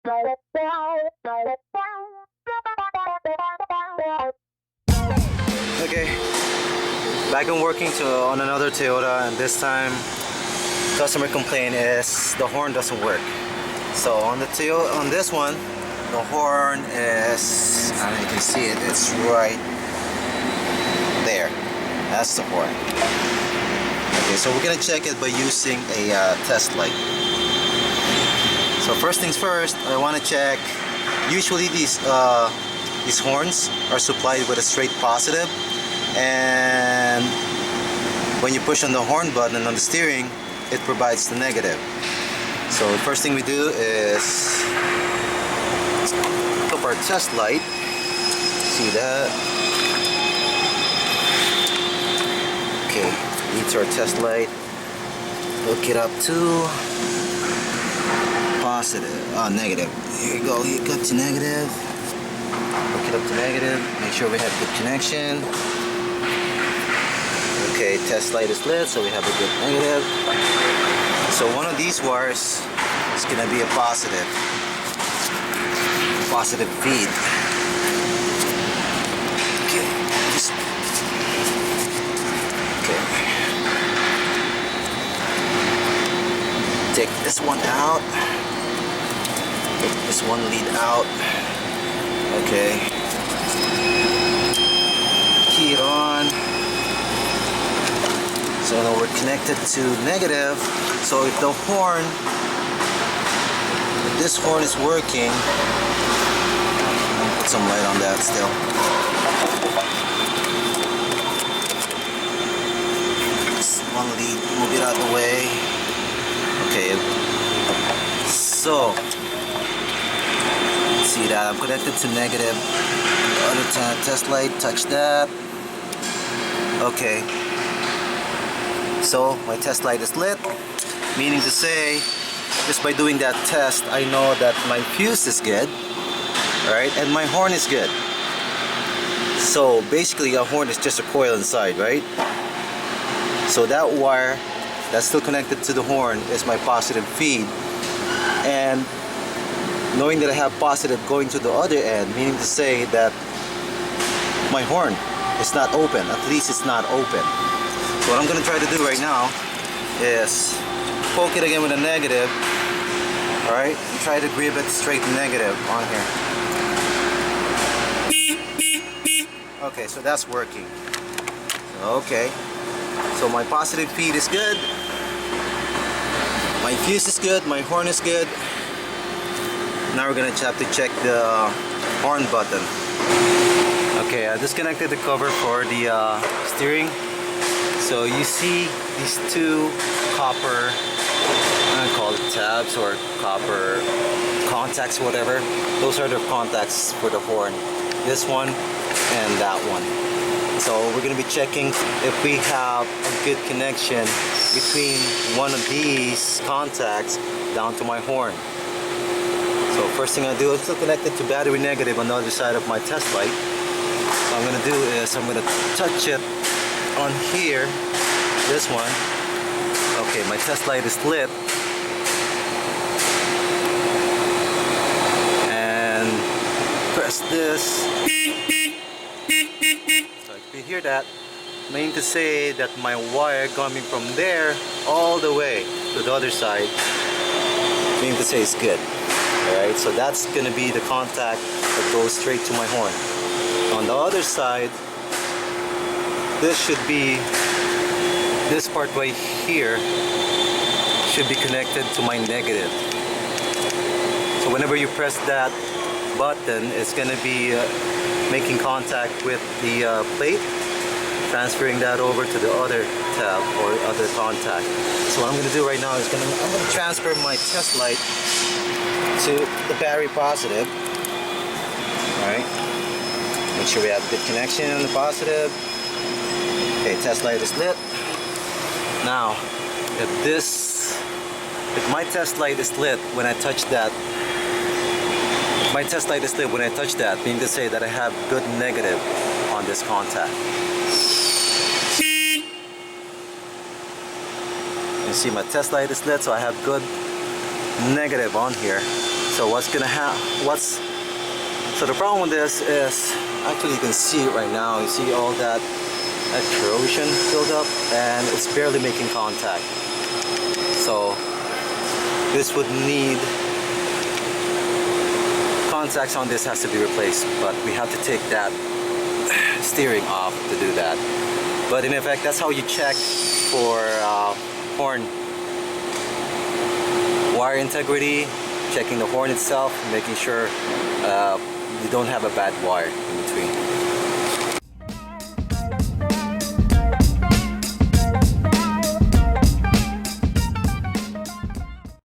Okay, back and working on another Toyota, and this time customer complaint is the horn doesn't work. So on this one, the horn is, I don't know if you can see it, it's right there. That's the horn. Okay, so we're gonna check it by using a test light. So first things first, I want to check. Usually these horns are supplied with a straight positive, and when you push on the horn button on the steering, it provides the negative. So the first thing we do is hook up our test light. See that? Okay, leads our test light. Hook it up to positive. Negative. Here you go. Hook up to negative. Hook it up to negative. Make sure we have good connection. Okay, test light is lit, so we have a good negative. So one of these wires is gonna be a positive feed. Okay, take this one out. Take this one lead out. Okay. Key it on. So now we're connected to negative. So if this horn is working, I'll put some light on that still. This one lead, move it out of the way. Okay. So see that I'm connected to negative. Other time, test light, touch that. Okay. So my test light is lit, meaning to say, just by doing that test, I know that my fuse is good, right, and my horn is good. So basically, a horn is just a coil inside, right? So that wire that's still connected to the horn is my positive feed, and knowing that I have positive going to the other end, meaning to say that my horn is not open. At least it's not open. So what I'm going to try to do right now is poke it again with a negative, alright, and try to grip it straight negative on here. Okay, so that's working. Okay, so my positive feed is good, my fuse is good, my horn is good. Now we're going to have to check the horn button. Okay, I disconnected the cover for the steering. So you see these two copper, I don't call it tabs or copper contacts, whatever. Those are the contacts for the horn. This one and that one. So we're going to be checking if we have a good connection between one of these contacts down to my horn. So first thing I do is still connected to battery negative on the other side of my test light. What I'm going to do is I'm going to touch it on here, this one. Okay, my test light is lit, and press this. So if you hear that, meaning to say that my wire coming from there all the way to the other side, meaning to say it's good. Alright, so that's gonna be the contact that goes straight to my horn. On the other side, this should be, this part right here should be connected to my negative. So whenever you press that button, it's going to be making contact with the plate, transferring that over to the other tab or other contact. So what I'm going to do right now is I'm going to transfer my test light to the battery positive. Alright, make sure we have good connection on the positive. Okay, test light is lit. Now, if my test light is lit when I touch that, meaning to say that I have good negative on this contact. You see my test light is lit, so I have good negative on here. So so the problem with this is, actually you can see it right now. You see all that corrosion build up, and it's barely making contact. So this would need, contacts on this has to be replaced, but we have to take that steering off to do that. But in effect, that's how you check for horn wire integrity, checking the horn itself, making sure you don't have a bad wire in between.